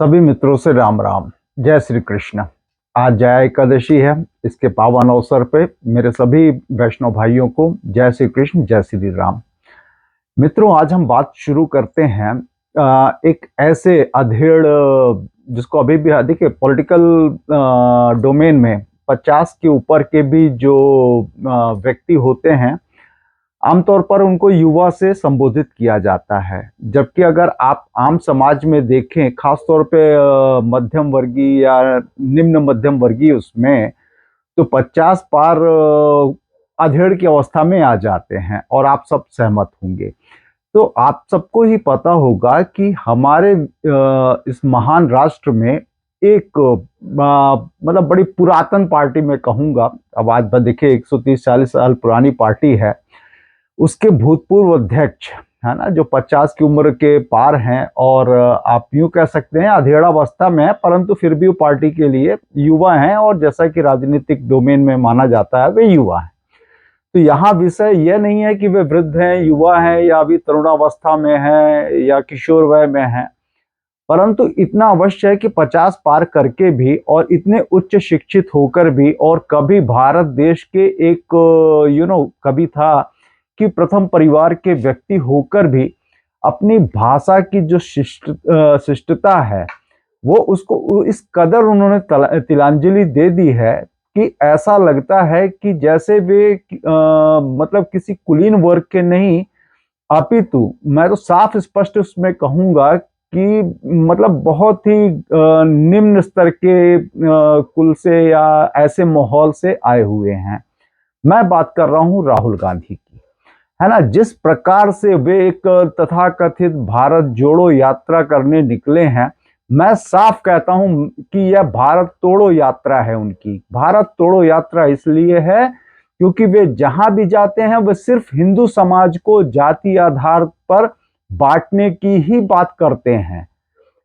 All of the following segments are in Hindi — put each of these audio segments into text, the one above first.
सभी मित्रों से राम राम। जय श्री कृष्ण। आज जया एकादशी है। इसके पावन अवसर पे मेरे सभी वैष्णव भाइयों को जय श्री कृष्ण, जय श्री राम। मित्रों, आज हम बात शुरू करते हैं एक ऐसे अधेड़ जिसको अभी भी देखिए पॉलिटिकल डोमेन में 50 के ऊपर के भी जो व्यक्ति होते हैं, आमतौर पर उनको युवा से संबोधित किया जाता है। जबकि अगर आप आम समाज में देखें, खासतौर पे मध्यम वर्गीय या निम्न मध्यम वर्गीय, उसमें तो 50 पार अधेड़ की अवस्था में आ जाते हैं। और आप सब सहमत होंगे। तो आप सबको ही पता होगा कि हमारे इस महान राष्ट्र में एक मतलब बड़ी पुरातन पार्टी में कहूंगा, अब आज देखिए 130-40 साल पुरानी पार्टी है, उसके भूतपूर्व अध्यक्ष है ना, जो 50 की उम्र के पार हैं और आप यूं कह सकते हैं अधेड़ावस्था में है, परंतु फिर भी वो पार्टी के लिए युवा हैं। और जैसा कि राजनीतिक डोमेन में माना जाता है, वे युवा हैं। तो यहाँ विषय यह नहीं है कि वे वृद्ध हैं, युवा हैं, या अभी तरुणावस्था में हैं या किशोर वय में हैं, परंतु इतना अवश्य है कि 50 पार करके भी और इतने उच्च शिक्षित होकर भी, और कभी भारत देश के एक कभी था कि प्रथम परिवार के व्यक्ति होकर भी अपनी भाषा की जो शिष्टता है, वो उसको इस कदर उन्होंने तिलांजलि दे दी है कि ऐसा लगता है कि जैसे वे मतलब किसी कुलीन वर्ग के नहीं, अपितु मैं तो साफ स्पष्ट उसमें कहूंगा कि मतलब बहुत ही निम्न स्तर के कुल से या ऐसे माहौल से आए हुए हैं। मैं बात कर रहा हूं राहुल गांधी की, है ना। जिस प्रकार से वे एक तथाकथित भारत जोड़ो यात्रा करने निकले हैं, मैं साफ कहता हूं कि यह भारत तोड़ो यात्रा है उनकी। भारत तोड़ो यात्रा इसलिए है क्योंकि वे जहां भी जाते हैं वे सिर्फ हिंदू समाज को जाति आधार पर बांटने की ही बात करते हैं।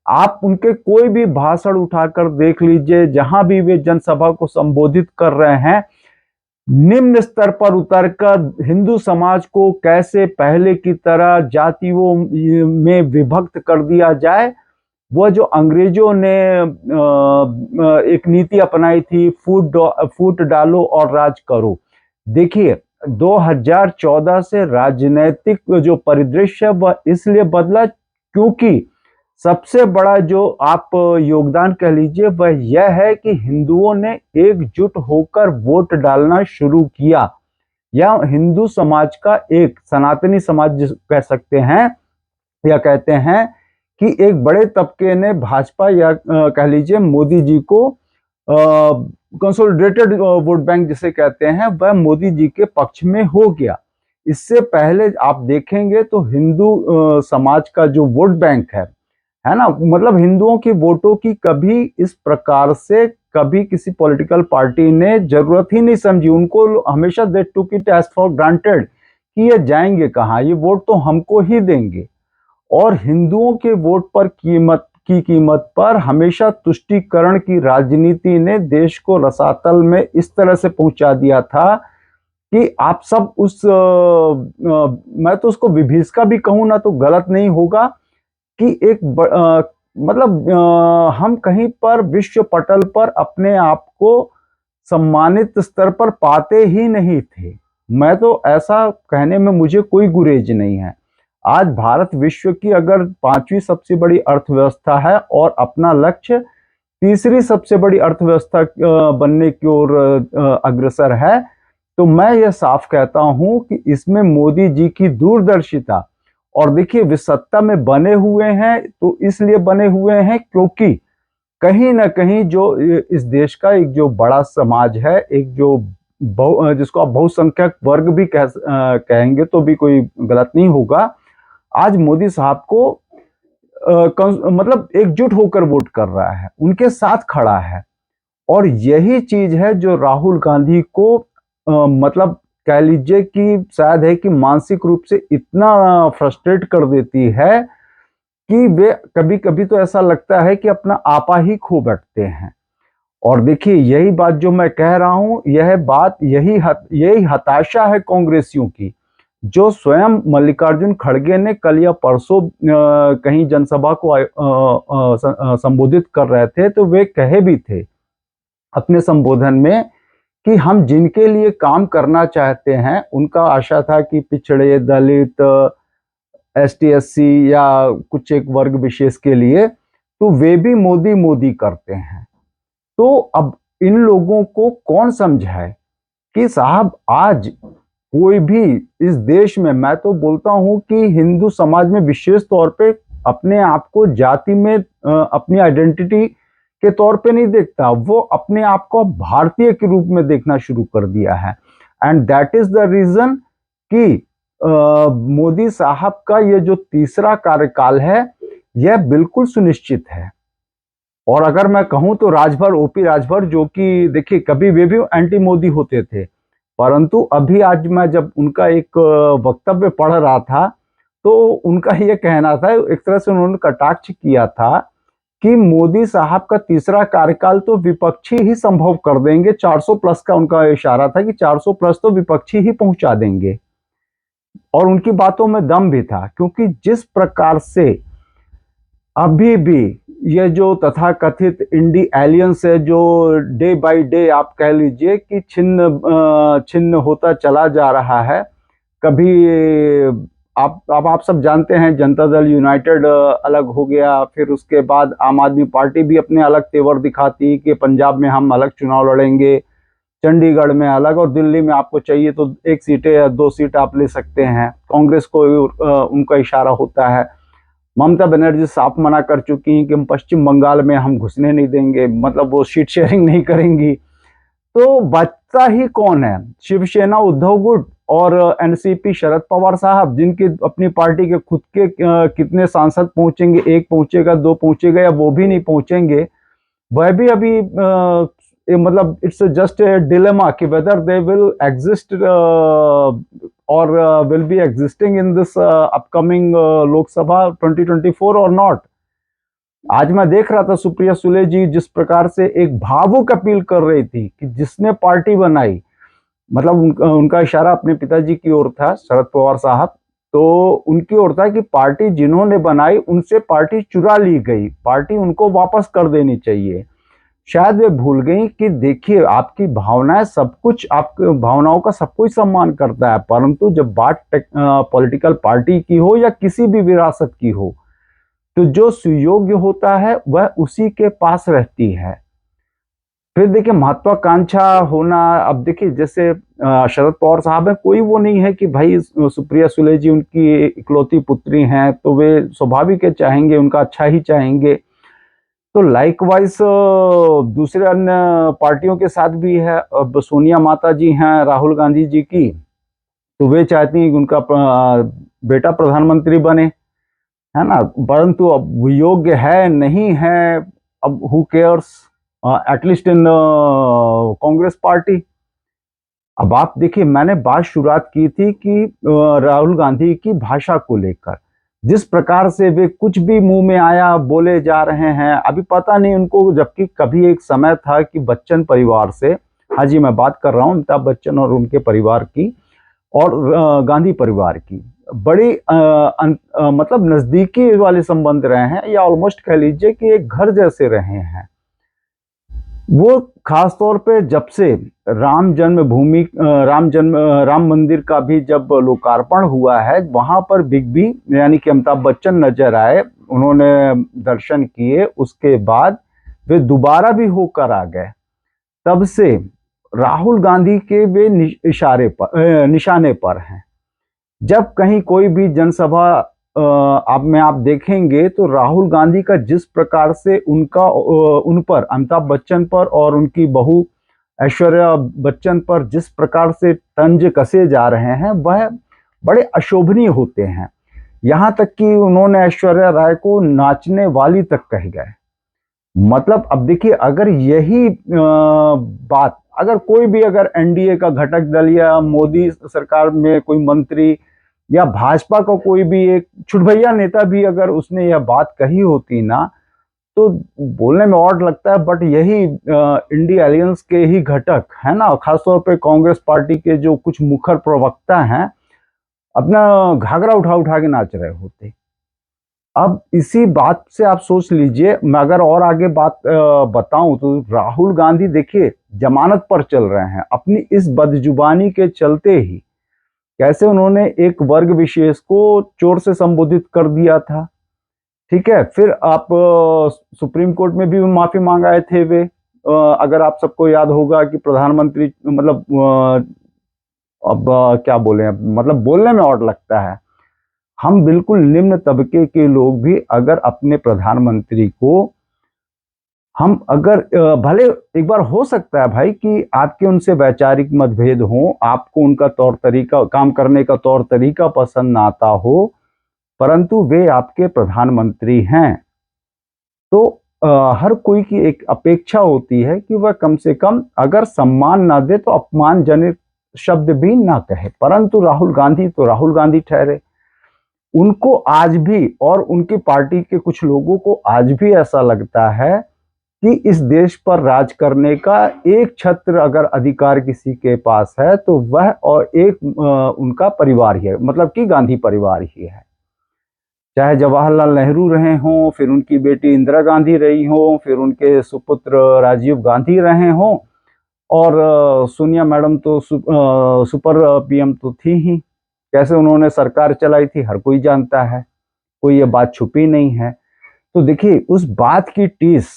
आप उनके कोई भी भाषण उठाकर देख लीजिए, जहां भी वे जनसभा को संबोधित कर रहे हैं, निम्न स्तर पर उतरकर हिंदू समाज को कैसे पहले की तरह जातियों में विभक्त कर दिया जाए। वह जो अंग्रेजों ने एक नीति अपनाई थी, फूट डालो और राज करो। देखिए 2014 से राजनीतिक जो परिदृश्य वह इसलिए बदला क्योंकि सबसे बड़ा जो आप योगदान कह लीजिए वह यह है कि हिंदुओं ने एकजुट होकर वोट डालना शुरू किया। या हिंदू समाज का एक सनातनी समाज कह सकते हैं, या कहते हैं कि एक बड़े तबके ने भाजपा या कह लीजिए मोदी जी को कंसोलिडेटेड वोट बैंक जिसे कहते हैं, वह मोदी जी के पक्ष में हो गया। इससे पहले आप देखेंगे तो हिंदू समाज का जो वोट बैंक है ना, मतलब हिंदुओं की वोटों की कभी इस प्रकार से कभी किसी पॉलिटिकल पार्टी ने जरूरत ही नहीं समझी। उनको हमेशा they took it as for granted कि ये जाएंगे कहाँ, ये वोट तो हमको ही देंगे। और हिंदुओं के वोट पर कीमत पर हमेशा तुष्टीकरण की राजनीति ने देश को रसातल में इस तरह से पहुंचा दिया था कि आप सब मैं तो उसको विभीषका भी कहूं ना तो गलत नहीं होगा कि एक मतलब हम कहीं पर विश्व पटल पर अपने आप को सम्मानित स्तर पर पाते ही नहीं थे। मैं तो ऐसा कहने में मुझे कोई गुरेज नहीं है। आज भारत विश्व की अगर 5वीं सबसे बड़ी अर्थव्यवस्था है और अपना लक्ष्य तीसरी सबसे बड़ी अर्थव्यवस्था बनने की ओर अग्रसर है, तो मैं यह साफ कहता हूं कि इसमें मोदी जी की दूरदर्शिता, और देखिए वे सत्ता में बने हुए हैं तो इसलिए बने हुए हैं क्योंकि कहीं ना कहीं जो इस देश का एक जो बड़ा समाज है, एक जो जिसको आप बहुसंख्यक वर्ग भी कहेंगे तो भी कोई गलत नहीं होगा, आज मोदी साहब को मतलब एकजुट होकर वोट कर रहा है, उनके साथ खड़ा है। और यही चीज है जो राहुल गांधी को मतलब कह लीजिए कि शायद है कि मानसिक रूप से इतना फ्रस्ट्रेट कर देती है कि वे कभी कभी तो ऐसा लगता है कि अपना आपा ही खो बैठते हैं। और देखिए यही बात जो मैं कह रहा हूं, यह बात यही हताशा है कांग्रेसियों की, जो स्वयं मल्लिकार्जुन खड़गे ने कल या परसों कहीं जनसभा को संबोधित कर रहे थे, तो वे कहे भी थे अपने संबोधन में कि हम जिनके लिए काम करना चाहते हैं, उनका आशा था कि पिछड़े, दलित, एसटी एससी या कुछ एक वर्ग विशेष के लिए, तो वे भी मोदी मोदी करते हैं। तो अब इन लोगों को कौन समझाए कि साहब आज कोई भी इस देश में, मैं तो बोलता हूं कि हिंदू समाज में विशेष तौर पे अपने आप को जाति में अपनी आइडेंटिटी के तौर पे नहीं देखता, वो अपने आप को भारतीय के रूप में देखना शुरू कर दिया है। And that is the reason कि मोदी साहब का ये जो तीसरा कार्यकाल है, यह बिल्कुल सुनिश्चित है। और अगर मैं कहूं तो राजभर, ओपी राजभर, जो कि देखिए कभी वे भी एंटी मोदी होते थे, परंतु अभी आज मैं जब उनका एक वक्तव्य पढ़ रहा था, तो उनका ये कहना था, एक तरह से उन्होंने कटाक्ष किया था कि मोदी साहब का तीसरा कार्यकाल तो विपक्षी ही संभव कर देंगे। 400 प्लस का उनका इशारा था कि 400 प्लस तो विपक्षी ही पहुंचा देंगे। और उनकी बातों में दम भी था, क्योंकि जिस प्रकार से अभी भी ये जो तथाकथित इंडी एलियंस है, जो डे बाय डे आप कह लीजिए कि छिन्न होता चला जा रहा है। कभी आप सब जानते हैं, जनता दल यूनाइटेड अलग हो गया, फिर उसके बाद आम आदमी पार्टी भी अपने अलग तेवर दिखाती कि पंजाब में हम अलग चुनाव लड़ेंगे, चंडीगढ़ में अलग, और दिल्ली में आपको चाहिए तो 1 सीटें या 2 सीट आप ले सकते हैं। कांग्रेस को उनका इशारा होता है। ममता बनर्जी साफ मना कर चुकी हैं कि हम पश्चिम बंगाल में हम घुसने नहीं देंगे, मतलब वो सीट शेयरिंग नहीं करेंगी। तो बचता ही कौन है? शिवसेना उद्धव गुट और एनसीपी शरद पवार साहब, जिनकी अपनी पार्टी के खुद के कितने सांसद पहुंचेंगे, 1 पहुंचेगा, 2 पहुंचेगा, या वो भी नहीं पहुंचेंगे। वह भी अभी मतलब इट्स जस्ट ए डिलेमा कि वेदर दे विल एग्जिस्ट और will be existing in this upcoming Lok Sabha 2024 और नॉट। आज मैं देख रहा था सुप्रिया सुले जी जिस प्रकार से एक भावुक अपील कर रही थी कि जिसने पार्टी बनाई, मतलब उनका इशारा अपने पिताजी की ओर था, शरद पवार साहब, तो उनकी ओर था कि पार्टी जिन्होंने बनाई उनसे पार्टी चुरा ली गई, पार्टी उनको वापस कर देनी चाहिए। शायद वे भूल गई कि देखिए, आपकी भावनाएं सब कुछ, आपकी भावनाओं का सब कुछ सम्मान करता है, परंतु जब बात पॉलिटिकल पार्टी की हो या किसी भी विरासत की हो, तो जो सुयोग्य होता है वह उसी के पास रहती है। फिर देखिए, महत्वाकांक्षा होना, अब देखिए जैसे शरद पवार साहब है, कोई वो नहीं है कि भाई सुप्रिया सुले जी उनकी इकलौती पुत्री हैं, तो वे स्वाभाविक है चाहेंगे, उनका अच्छा ही चाहेंगे। तो लाइकवाइज दूसरे अन्य पार्टियों के साथ भी है। अब सोनिया माता जी हैं राहुल गांधी जी की, तो वे चाहती हैं कि उनका बेटा प्रधानमंत्री बने, है ना, परंतु अब योग्य है नहीं है, अब who cares, at least in Congress party. अब आप देखिए, मैंने बात शुरुआत की थी कि राहुल गांधी की भाषा को लेकर, जिस प्रकार से वे कुछ भी मुंह में आया बोले जा रहे हैं। अभी पता नहीं उनको, जबकि कभी एक समय था कि बच्चन परिवार से, हाँ जी मैं बात कर रहा हूँ अमिताभ बच्चन और उनके परिवार की, और गांधी परिवार की बड़ी मतलब नजदीकी वाले संबंध रहे हैं, या ऑलमोस्ट कह लीजिए कि एक घर जैसे रहे हैं। वो खासतौर पे जब से राम मंदिर का भी जब लोकार्पण हुआ है, वहां पर बिग बी यानी कि अमिताभ बच्चन नजर आए, उन्होंने दर्शन किए, उसके बाद वे दोबारा भी होकर आ गए। तब से राहुल गांधी के वे निशाने पर हैं। जब कहीं कोई भी जनसभा आप देखेंगे, तो राहुल गांधी का जिस प्रकार से उन पर, अमिताभ बच्चन पर और उनकी बहू ऐश्वर्या बच्चन पर जिस प्रकार से तंज कसे जा रहे हैं, वह बड़े अशोभनीय होते हैं। यहां तक कि उन्होंने ऐश्वर्या राय को नाचने वाली तक कह गए। मतलब अब देखिए, अगर यही बात, अगर कोई भी, अगर एनडीए का घटक दल या मोदी सरकार में कोई मंत्री या भाजपा का कोई भी एक छुटभैया नेता भी अगर उसने यह बात कही होती ना, तो बोलने में ऑड लगता है, बट यही इंडी एलियंस के ही घटक है ना, खासतौर पे कांग्रेस पार्टी के जो कुछ मुखर प्रवक्ता हैं, अपना घाघरा उठा उठा के नाच रहे होते। अब इसी बात से आप सोच लीजिए, मैं अगर और आगे बात बताऊं तो राहुल गांधी देखिए जमानत पर चल रहे हैं अपनी इस बदजुबानी के चलते ही। कैसे उन्होंने एक वर्ग विशेष को चोर से संबोधित कर दिया था, ठीक है। फिर आप सुप्रीम कोर्ट में भी माफी मांगाए थे वे। अगर आप सबको याद होगा कि प्रधानमंत्री मतलब अब क्या बोले, मतलब बोलने में और लगता है, हम बिल्कुल निम्न तबके के लोग भी अगर अपने प्रधानमंत्री को हम अगर भले एक बार हो सकता है भाई कि आपके उनसे वैचारिक मतभेद हो, आपको उनका तौर तरीका काम करने का तौर तरीका पसंद ना आता हो, परंतु वे आपके प्रधानमंत्री हैं। तो हर कोई की एक अपेक्षा होती है कि वह कम से कम अगर सम्मान ना दे तो अपमानजनक शब्द भी ना कहे। परंतु राहुल गांधी तो राहुल गांधी ठहरे। उनको आज भी और उनकी पार्टी के कुछ लोगों को आज भी ऐसा लगता है कि इस देश पर राज करने का एक छत्र अगर अधिकार किसी के पास है तो वह और एक उनका परिवार ही है, मतलब कि गांधी परिवार ही है। चाहे जवाहरलाल नेहरू रहे हों, फिर उनकी बेटी इंदिरा गांधी रही हों, फिर उनके सुपुत्र राजीव गांधी रहे हों, और सोनिया मैडम तो सुपर पीएम तो थी ही। कैसे उन्होंने सरकार चलाई थी हर कोई जानता है, कोई ये बात छुपी नहीं है। तो देखिए उस बात की टीस,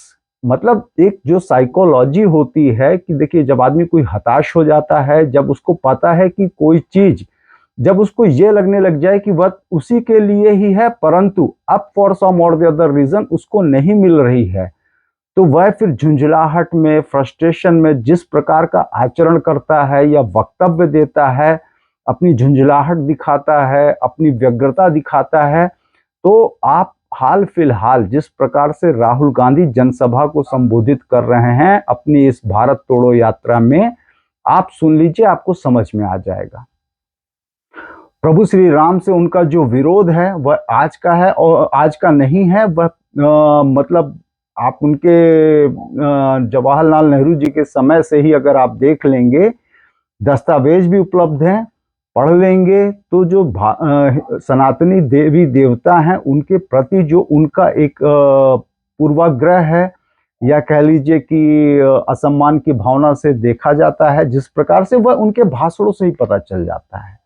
मतलब एक जो साइकोलॉजी होती है कि देखिए जब आदमी कोई हताश हो जाता है, जब उसको पता है कि कोई चीज, जब उसको ये लगने लग जाए कि वह उसी के लिए ही है परंतु अब फॉर सम और द अदर रीजन उसको नहीं मिल रही है, तो वह फिर झुंझलाहट में, फ्रस्ट्रेशन में जिस प्रकार का आचरण करता है या वक्तव्य देता है, अपनी झुंझलाहट दिखाता है, अपनी व्यग्रता दिखाता है। तो आप हाल फिलहाल जिस प्रकार से राहुल गांधी जनसभा को संबोधित कर रहे हैं अपनी इस भारत तोड़ो यात्रा में, आप सुन लीजिए, आपको समझ में आ जाएगा। प्रभु श्री राम से उनका जो विरोध है वह आज का है और आज का नहीं है। वह मतलब आप उनके जवाहरलाल नेहरू जी के समय से ही अगर आप देख लेंगे, दस्तावेज भी उपलब्ध हैं, पढ़ लेंगे तो जो सनातनी देवी देवता हैं उनके प्रति जो उनका एक पूर्वाग्रह है या कह लीजिए कि असम्मान की भावना से देखा जाता है, जिस प्रकार से वह उनके भाषणों से ही पता चल जाता है।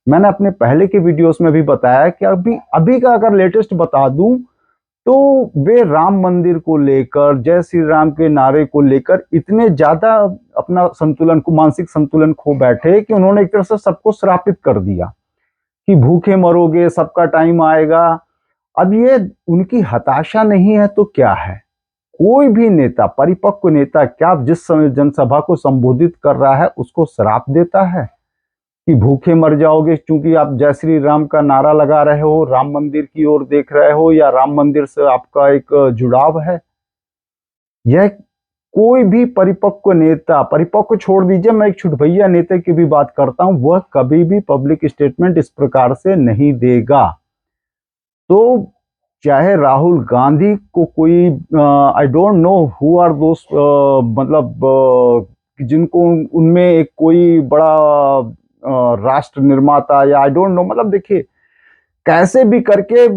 मैंने अपने पहले के वीडियोस में भी बताया कि अभी अभी का अगर लेटेस्ट बता दूं तो वे राम मंदिर को लेकर, जय श्री राम के नारे को लेकर इतने ज्यादा अपना संतुलन को, मानसिक संतुलन खो बैठे कि उन्होंने एक तरह से सबको श्रापित कर दिया कि भूखे मरोगे, सबका टाइम आएगा। अब ये उनकी हताशा नहीं है तो क्या है? कोई भी नेता, परिपक्व नेता, क्या जिस समय जनसभा को संबोधित कर रहा है उसको श्राप देता है कि भूखे मर जाओगे क्योंकि आप जय श्री राम का नारा लगा रहे हो, राम मंदिर की ओर देख रहे हो या राम मंदिर से आपका एक जुड़ाव है? यह कोई भी परिपक्व नेता, परिपक्व छोड़ दीजिए, मैं एक छुटभैया नेता की भी बात करता हूं, वह कभी भी पब्लिक स्टेटमेंट इस प्रकार से नहीं देगा। तो चाहे राहुल गांधी को कोई, I don't know who are दोस्त, मतलब जिनको उनमें एक कोई बड़ा राष्ट्र निर्माता या आई डोंट नो, मतलब देखिए कैसे भी करके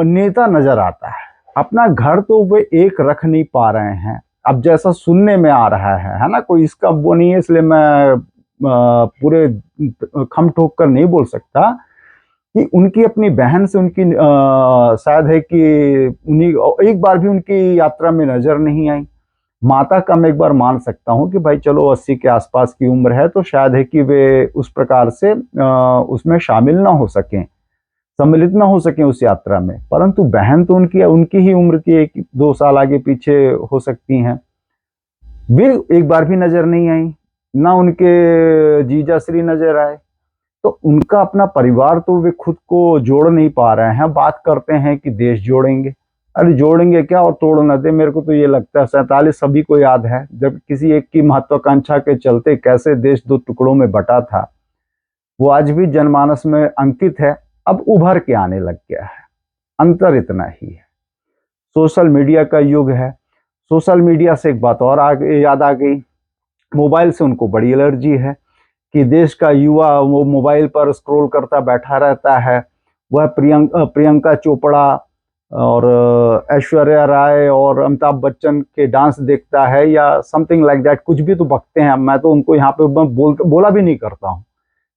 नेता नजर आता है, अपना घर तो वे एक रख नहीं पा रहे हैं। अब जैसा सुनने में आ रहा है ना, कोई इसका वो नहीं है, इसलिए मैं पूरे खम ठोक कर नहीं बोल सकता कि उनकी अपनी बहन से उनकी शायद है कि उन्हीं एक बार भी उनकी यात्रा में नजर नहीं आई। माता का मैं एक बार मान सकता हूं कि भाई चलो 80 के आसपास की उम्र है तो शायद है कि वे उस प्रकार से उसमें शामिल ना हो सकें, सम्मिलित ना हो सके उस यात्रा में। परंतु बहन तो उनकी उनकी ही उम्र की 1-2 साल आगे पीछे हो सकती हैं, वे एक बार भी नजर नहीं आई, ना उनके जीजा श्री नजर आए। तो उनका अपना परिवार तो वे खुद को जोड़ नहीं पा रहे हैं। बात करते हैं कि देश जोड़ेंगे, अरे जोड़ेंगे क्या और तोड़ न दे। मेरे को तो ये लगता है 47 सभी को याद है जब किसी एक की महत्वाकांक्षा के चलते कैसे देश 2 टुकड़ों में बटा था, वो आज भी जनमानस में अंकित है। अब उभर के आने लग गया है, अंतर इतना ही है। सोशल मीडिया का युग है। सोशल मीडिया से एक बात और याद आ गई, मोबाइल से उनको बड़ी एलर्जी है कि देश का युवा वो मोबाइल पर स्क्रॉल करता बैठा रहता है, वह प्रियंका चोपड़ा और ऐश्वर्या राय और अमिताभ बच्चन के डांस देखता है या समथिंग लाइक दैट, कुछ भी तो बकते हैं। मैं तो उनको यहाँ पे बोला भी नहीं करता हूँ,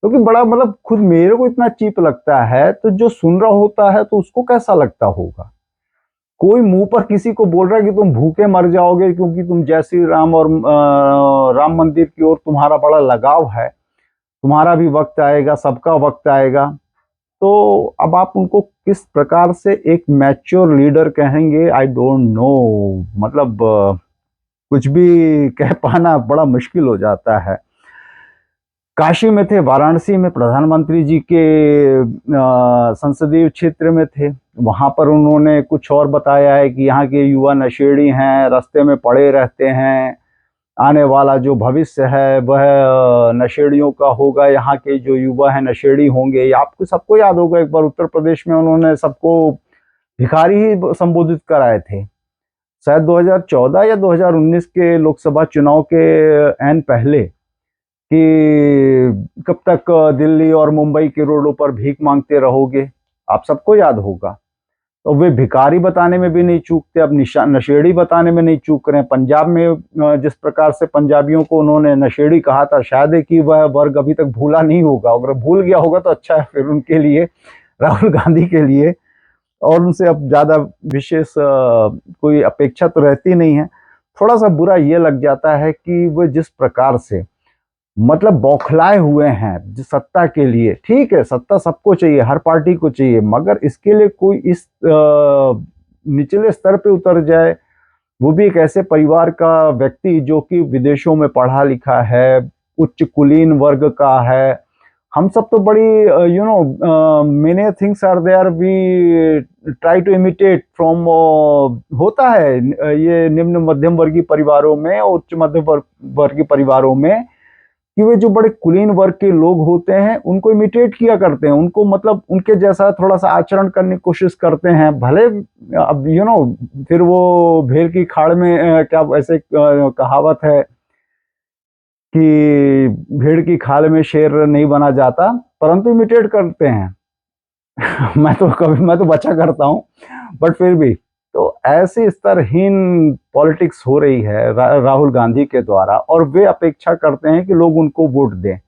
क्योंकि बड़ा मतलब खुद मेरे को इतना चीप लगता है, तो जो सुन रहा होता है तो उसको कैसा लगता होगा। कोई मुंह पर किसी को बोल रहा है कि तुम भूखे मर जाओगे क्योंकि तुम जय श्री राम और राम मंदिर की ओर तुम्हारा बड़ा लगाव है, तुम्हारा भी वक्त आएगा, सबका वक्त आएगा। तो अब आप उनको किस प्रकार से एक मैच्योर लीडर कहेंगे, आई डोंट नो। मतलब कुछ भी कह पाना बड़ा मुश्किल हो जाता है। काशी में थे, वाराणसी में प्रधानमंत्री जी के संसदीय क्षेत्र में थे, वहां पर उन्होंने कुछ और बताया है कि यहाँ के युवा नशेड़ी हैं, रास्ते में पड़े रहते हैं, आने वाला जो भविष्य है वह नशेड़ियों का होगा, यहाँ के जो युवा हैं नशेड़ी होंगे। ये आपको सबको याद होगा, एक बार उत्तर प्रदेश में उन्होंने सबको भिखारी ही संबोधित कराए थे, शायद 2014 या 2019 के लोकसभा चुनाव के एन पहले, कि कब तक दिल्ली और मुंबई के रोडों पर भीख मांगते रहोगे, आप सबको याद होगा। तो वे भिखारी बताने में भी नहीं चूकते, अब नशेड़ी बताने में नहीं चूक रहे हैं। पंजाब में जिस प्रकार से पंजाबियों को उन्होंने नशेड़ी कहा था, शायद है कि वह वर्ग अभी तक भूला नहीं होगा, अगर भूल गया होगा तो अच्छा है फिर उनके लिए, राहुल गांधी के लिए। और उनसे अब ज़्यादा विशेष कोई अपेक्षा तो रहती नहीं है। थोड़ा सा बुरा ये लग जाता है कि वो जिस प्रकार से मतलब बौखलाए हुए हैं जिस सत्ता के लिए, ठीक है सत्ता सबको चाहिए, हर पार्टी को चाहिए, मगर इसके लिए कोई इस निचले स्तर पे उतर जाए, वो भी एक ऐसे परिवार का व्यक्ति जो कि विदेशों में पढ़ा लिखा है, उच्च कुलीन वर्ग का है। हम सब तो बड़ी many things are there we try to imitate from, होता है ये निम्न मध्यम वर्गीय परिवारों में और उच्च मध्यम वर्गीय परिवारों में, कि वे जो बड़े कुलीन वर्ग के लोग होते हैं उनको इमिटेट किया करते हैं, उनको मतलब उनके जैसा थोड़ा सा आचरण करने की कोशिश करते हैं। भले अब फिर वो भेड़ की खाड़ में क्या ऐसे कहावत है कि भेड़ की खाल में शेर नहीं बना जाता, परंतु इमिटेट करते हैं। मैं तो बचा करता हूँ, बट फिर भी तो ऐसी स्तरहीन पॉलिटिक्स हो रही है राहुल गांधी के द्वारा, और वे अपेक्षा करते हैं कि लोग उनको वोट दें।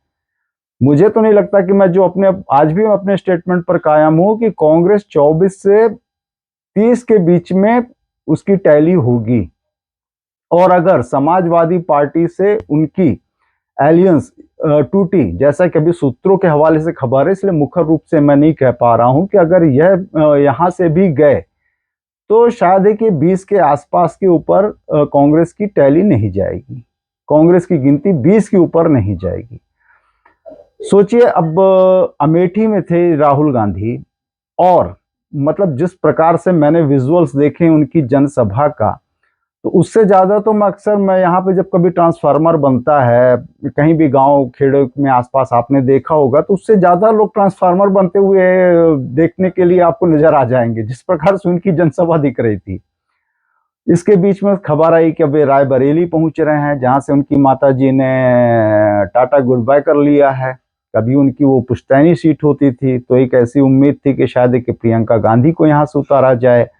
मुझे तो नहीं लगता कि मैं जो आज भी अपने स्टेटमेंट पर कायम हूं कि कांग्रेस 24 से 30 के बीच में उसकी टैली होगी, और अगर समाजवादी पार्टी से उनकी एलियंस टूटी, जैसा कि अभी सूत्रों के हवाले से खबर है, इसलिए मुख्य रूप से मैं नहीं कह पा रहा हूं कि अगर यह यहां से भी गए तो शायद है कि 20 के आसपास के ऊपर कांग्रेस की टैली नहीं जाएगी, कांग्रेस की गिनती 20 के ऊपर नहीं जाएगी। सोचिए अब अमेठी में थे राहुल गांधी, और मतलब जिस प्रकार से मैंने विजुअल्स देखे उनकी जनसभा का, तो उससे ज्यादा तो मैं यहाँ पे जब कभी ट्रांसफार्मर बनता है कहीं भी गांव खेड़ों में आसपास आपने देखा होगा, तो उससे ज्यादा लोग ट्रांसफार्मर बनते हुए देखने के लिए आपको नजर आ जाएंगे, जिस प्रकार से उनकी जनसभा दिख रही थी। इसके बीच में खबर आई कि वे रायबरेली पहुंच रहे हैं, जहां से उनकी माताजी ने टाटा गुड बाय कर लिया है। कभी उनकी वो पुश्तैनी सीट होती थी, तो एक ऐसी उम्मीद थी कि शायद कि प्रियंका गांधी को यहां से उतारा जाए,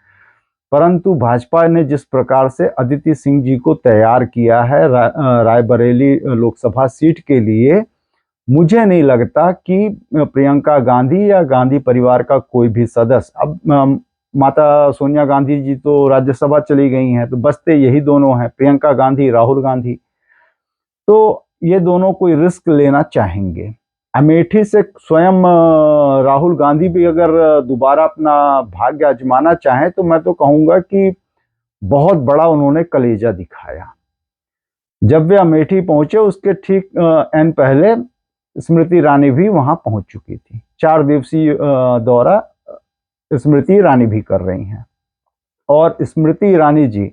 परंतु भाजपा ने जिस प्रकार से अदिति सिंह जी को तैयार किया है रायबरेली लोकसभा सीट के लिए, मुझे नहीं लगता कि प्रियंका गांधी या गांधी परिवार का कोई भी सदस्य, अब माता सोनिया गांधी जी तो राज्यसभा चली गई हैं, तो बचते यही दोनों हैं, प्रियंका गांधी, राहुल गांधी। तो ये दोनों कोई रिस्क लेना चाहेंगे। अमेठी से स्वयं राहुल गांधी भी अगर दोबारा अपना भाग्य आजमाना चाहें, तो मैं तो कहूंगा कि बहुत बड़ा उन्होंने कलेजा दिखाया। जब वे अमेठी पहुंचे उसके ठीक एन पहले स्मृति ईरानी भी वहां पहुंच चुकी थी। 4 दिवसीय दौरा स्मृति ईरानी भी कर रही हैं, और स्मृति ईरानी जी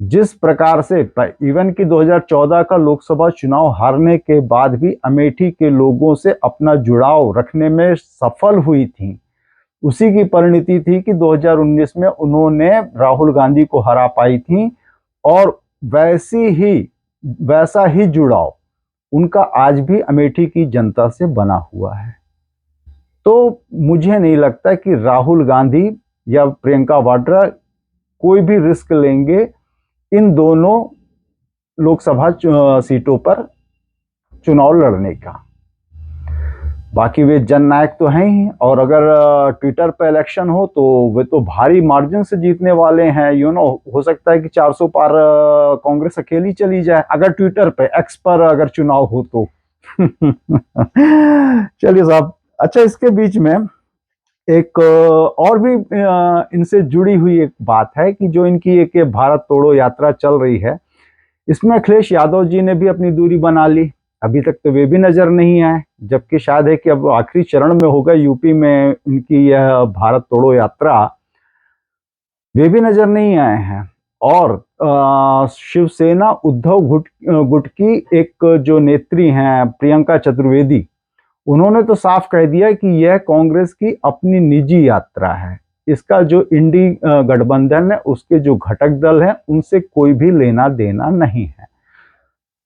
जिस प्रकार से इवन की 2014 का लोकसभा चुनाव हारने के बाद भी अमेठी के लोगों से अपना जुड़ाव रखने में सफल हुई थी, उसी की परिणति थी कि 2019 में उन्होंने राहुल गांधी को हरा पाई थी, और वैसा ही जुड़ाव उनका आज भी अमेठी की जनता से बना हुआ है। तो मुझे नहीं लगता कि राहुल गांधी या प्रियंका वाड्रा कोई भी रिस्क लेंगे इन दोनों लोकसभा सीटों पर चुनाव लड़ने का। बाकी वे जननायक तो हैं ही, और अगर ट्विटर पर इलेक्शन हो तो वे तो भारी मार्जिन से जीतने वाले हैं। हो सकता है कि 400 पार कांग्रेस अकेली चली जाए अगर ट्विटर पे, एक्स पर अगर चुनाव हो तो। चलिए साहब, अच्छा इसके बीच में एक और भी इनसे जुड़ी हुई एक बात है कि जो इनकी एक भारत तोड़ो यात्रा चल रही है, इसमें अखिलेश यादव जी ने भी अपनी दूरी बना ली। अभी तक तो वे भी नजर नहीं आए, जबकि शायद है कि अब आखिरी चरण में होगा यूपी में उनकी यह भारत तोड़ो यात्रा, वे भी नजर नहीं आए हैं। और शिवसेना उद्धव गुट की एक जो नेत्री हैं प्रियंका चतुर्वेदी, उन्होंने तो साफ कह दिया कि यह कांग्रेस की अपनी निजी यात्रा है। इसका जो इंडी गठबंधन है उसके जो घटक दल हैं उनसे कोई भी लेना देना नहीं है।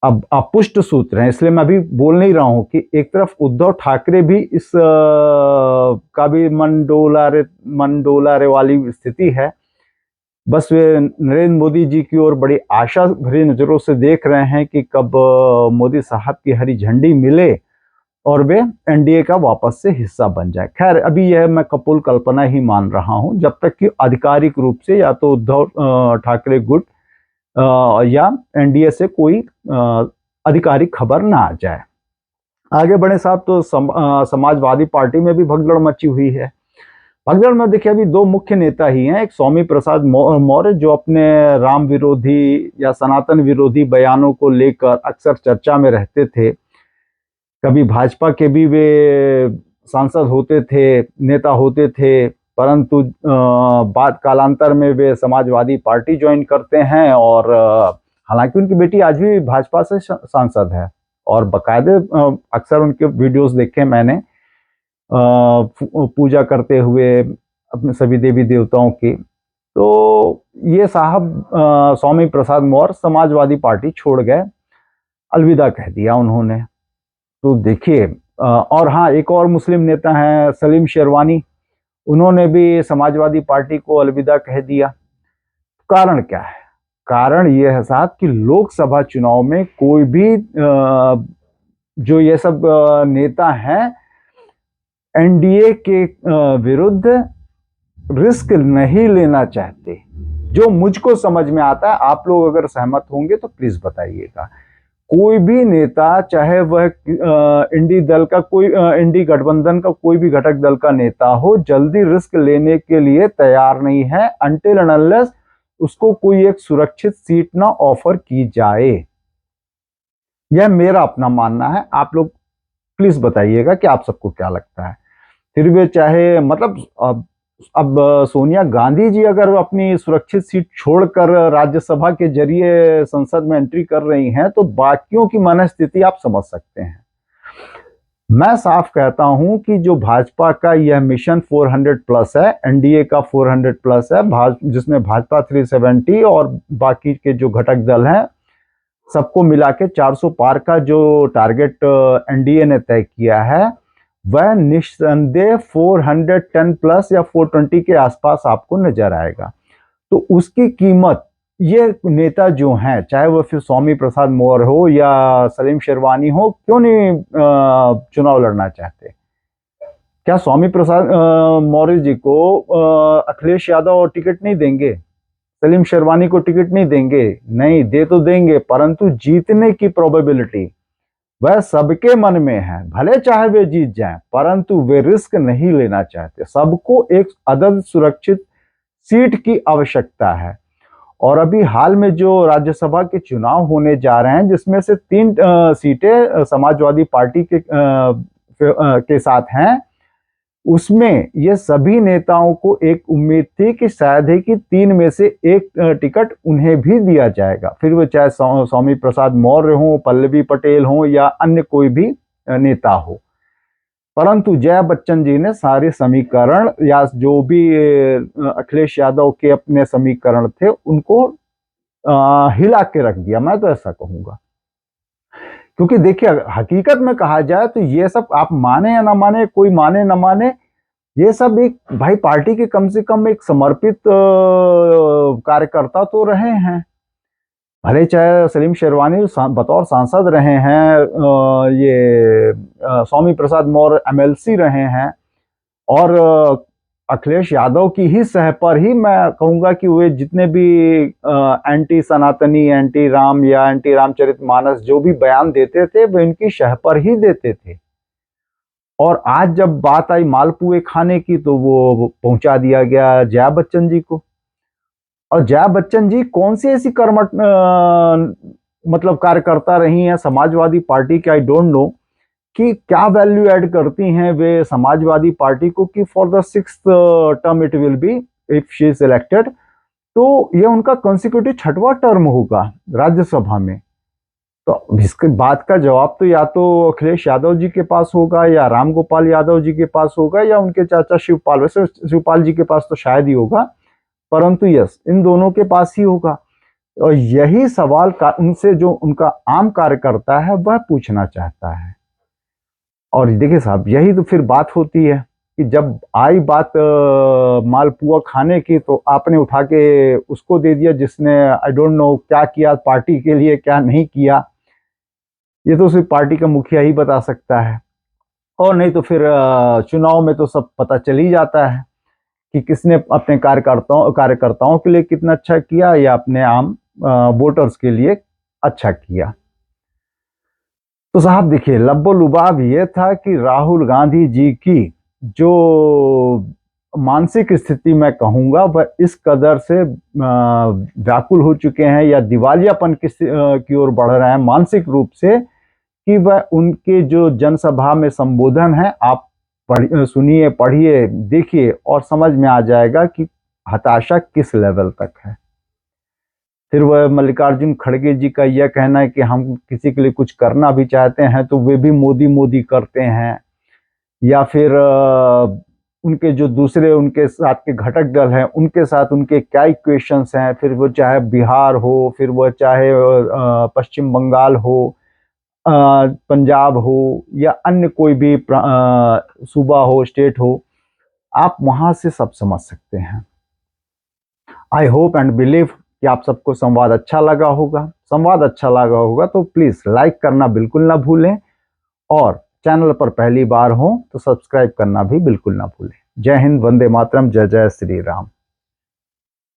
अब अपुष्ट सूत्र हैं, इसलिए मैं अभी बोल नहीं रहा हूं कि एक तरफ उद्धव ठाकरे भी इस का भी मंडोलारे वाली स्थिति है। बस वे नरेंद्र मोदी जी की ओर बड़ी आशा भरी नजरों से देख रहे हैं कि कब मोदी साहब की हरी झंडी मिले और वे एनडीए का वापस से हिस्सा बन जाए। खैर अभी यह मैं कपोल कल्पना ही मान रहा हूं, जब तक कि आधिकारिक रूप से या तो उद्धव ठाकरे गुट या एनडीए से कोई आधिकारिक खबर ना आ जाए। आगे बढ़े साहब, तो समाजवादी पार्टी में भी भगदड़ मची हुई है। भगदड़ में देखिए अभी दो मुख्य नेता ही हैं। एक स्वामी प्रसाद मौर्य जो अपने राम विरोधी या सनातन विरोधी बयानों को लेकर अक्सर चर्चा में रहते थे। कभी भाजपा के भी वे सांसद होते थे, नेता होते थे, परंतु बाद कालांतर में वे समाजवादी पार्टी ज्वाइन करते हैं। और हालांकि उनकी बेटी आज भी भाजपा से सांसद है, और बाकायदे अक्सर उनके वीडियोस देखे मैंने पूजा करते हुए अपने सभी देवी देवताओं की। तो ये साहब स्वामी प्रसाद मौर्य समाजवादी पार्टी छोड़ गए, अलविदा कह दिया उन्होंने। तो देखिए, और हाँ, एक और मुस्लिम नेता हैं सलीम शेरवानी, उन्होंने भी समाजवादी पार्टी को अलविदा कह दिया। कारण क्या है? कारण यह है साहब कि लोकसभा चुनाव में कोई भी जो ये सब नेता हैं एनडीए के विरुद्ध रिस्क नहीं लेना चाहते, जो मुझको समझ में आता है। आप लोग अगर सहमत होंगे तो प्लीज बताइएगा। कोई भी नेता, चाहे वह इंडी गठबंधन का कोई भी घटक दल का नेता हो, जल्दी रिस्क लेने के लिए तैयार नहीं है अनटिल एंड अनलेस उसको कोई एक सुरक्षित सीट ना ऑफर की जाए। यह मेरा अपना मानना है, आप लोग प्लीज बताइएगा कि आप सबको क्या लगता है। फिर वे चाहे मतलब अब सोनिया गांधी जी अगर अपनी सुरक्षित सीट छोड़कर राज्यसभा के जरिए संसद में एंट्री कर रही हैं, तो बाकियों की मनस्थिति आप समझ सकते हैं। मैं साफ कहता हूं कि जो भाजपा का यह मिशन 400 प्लस है, एनडीए का 400 प्लस है, जिसमें भाजपा 370 और बाकी के जो घटक दल हैं सबको मिला के 400 पार का जो टारगेट एनडीए ने तय किया है, वह निस्संदेह 410 प्लस या 420 के आसपास आपको नजर आएगा। तो उसकी कीमत ये नेता जो हैं, चाहे वो फिर स्वामी प्रसाद मौर्य हो या सलीम शेरवानी हो, क्यों नहीं चुनाव लड़ना चाहते? क्या स्वामी प्रसाद मौर्य जी को अखिलेश यादव टिकट नहीं देंगे? सलीम शेरवानी को टिकट नहीं देंगे? नहीं, दे तो देंगे, परंतु जीतने की प्रोबेबिलिटी वह सबके मन में है। भले चाहे वे जीत जाएं, परंतु वे रिस्क नहीं लेना चाहते। सबको एक अदद सुरक्षित सीट की आवश्यकता है। और अभी हाल में जो राज्यसभा के चुनाव होने जा रहे हैं, जिसमें से 3 सीटें समाजवादी पार्टी के साथ हैं, उसमें ये सभी नेताओं को एक उम्मीद थी कि शायद ही कि 3 में से एक टिकट उन्हें भी दिया जाएगा, फिर वो चाहे स्वामी प्रसाद मौर्य हो, पल्लवी पटेल हो या अन्य कोई भी नेता हो। परंतु जया बच्चन जी ने सारे समीकरण या जो भी अखिलेश यादव के अपने समीकरण थे उनको हिला के रख दिया, मैं तो ऐसा कहूंगा। क्योंकि देखिए हकीकत में कहा जाए तो ये सब आप माने या ना माने, कोई माने ना माने, ये सब एक भाई पार्टी के कम से कम एक समर्पित कार्यकर्ता तो रहे हैं। भले चाहे सलीम शेरवानी बतौर सांसद रहे हैं, ये स्वामी प्रसाद मौर्य एमएलसी रहे हैं, और अखिलेश यादव की ही सह पर ही मैं कहूंगा कि वे जितने भी एंटी सनातनी, एंटी राम या एंटी रामचरितमानस जो भी बयान देते थे वो इनकी शह पर ही देते थे। और आज जब बात आई मालपुए खाने की तो वो पहुंचा दिया गया जया बच्चन जी को। और जया बच्चन जी कौन सी ऐसी कर्मठ मतलब कार्यकर्ता रही हैं समाजवादी पार्टी के, आई डोंट नो कि क्या वैल्यू ऐड करती हैं वे समाजवादी पार्टी को कि for the 6th term it will be if she is elected, तो ये उनका कंसिक्यूटिव 6वां टर्म होगा राज्यसभा में। तो इसके बात का जवाब तो या तो अखिलेश यादव जी के पास होगा या राम गोपाल यादव जी के पास होगा या उनके चाचा शिवपाल, वैसे शिवपाल जी के पास तो शायद ही होगा, परंतु यस इन दोनों के पास ही होगा। और यही सवाल का उनसे जो उनका आम कार्यकर्ता है वह पूछना चाहता है। और देखिए साहब यही तो फिर बात होती है कि जब आई बात मालपुआ खाने की तो आपने उठा के उसको दे दिया जिसने आई डोंट नो क्या किया पार्टी के लिए, क्या नहीं किया, ये तो सिर्फ पार्टी का मुखिया ही बता सकता है। और नहीं तो फिर चुनाव में तो सब पता चल ही जाता है कि किसने अपने कार्यकर्ताओं के लिए कितना अच्छा किया या अपने आम वोटर्स के लिए अच्छा किया। तो साहब देखिए लब्बो लुबाब ये था कि राहुल गांधी जी की जो मानसिक स्थिति मैं कहूंगा वह इस कदर से व्याकुल हो चुके हैं या दिवालियापन की ओर बढ़ रहे हैं मानसिक रूप से कि वह उनके जो जनसभा में संबोधन है आप सुनिए, पढ़िए, देखिए और समझ में आ जाएगा कि हताशा किस लेवल तक है। फिर वह मल्लिकार्जुन खड़गे जी का यह कहना है कि हम किसी के लिए कुछ करना भी चाहते हैं तो वे भी मोदी मोदी करते हैं, या फिर उनके जो दूसरे उनके साथ के घटक दल हैं उनके साथ उनके क्या इक्वेशंस हैं, फिर वो चाहे बिहार हो, फिर वो चाहे पश्चिम बंगाल हो, पंजाब हो या अन्य कोई भी सूबा हो, स्टेट हो, आप वहां से सब समझ सकते हैं। आई होप एंड बिलीव कि आप सबको संवाद अच्छा लगा होगा। संवाद अच्छा लगा होगा तो प्लीज लाइक करना बिल्कुल ना भूलें, और चैनल पर पहली बार हो तो सब्सक्राइब करना भी बिल्कुल ना भूलें। जय हिंद, वंदे मातरम, जय जय श्री राम।